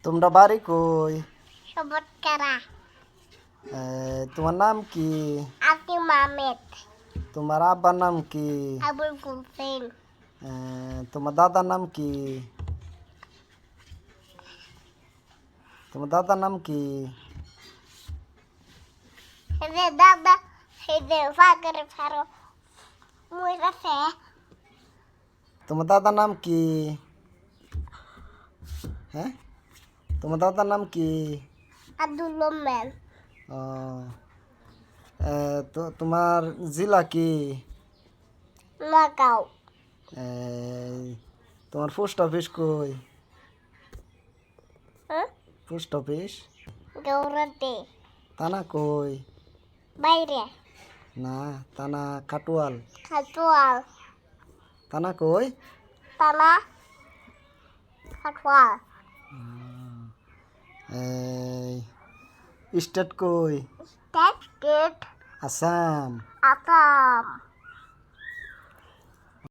তোমরা বাড়ি কই? সবতকারা। তোমার নাম কি? আসিম আহমেদ। তোমার আব্বার নাম কি? আবুল হোসেন। তোমার দাদার নাম কি? তোমার দাদার নাম কি? হেদে দাদা হেদে ফাগরে ফারো মুইরাছে। তোমার দাদার নাম কি? হ্যাঁ, তোমার দাদার নাম কি? আব্দুল রহমান। ও, তো তোমার জেলা কি? লাগাও। তোমার পোস্ট অফিস কই? হ্যাঁ, পোস্ট অফিস গৌরতে। থানা কই? বাইরে। না, থানা কাটোয়াল। খাটুয়াল। থানা কই? তালা খাটুয়াল। স্টেট কই? স্টেট আসাম। আসাম।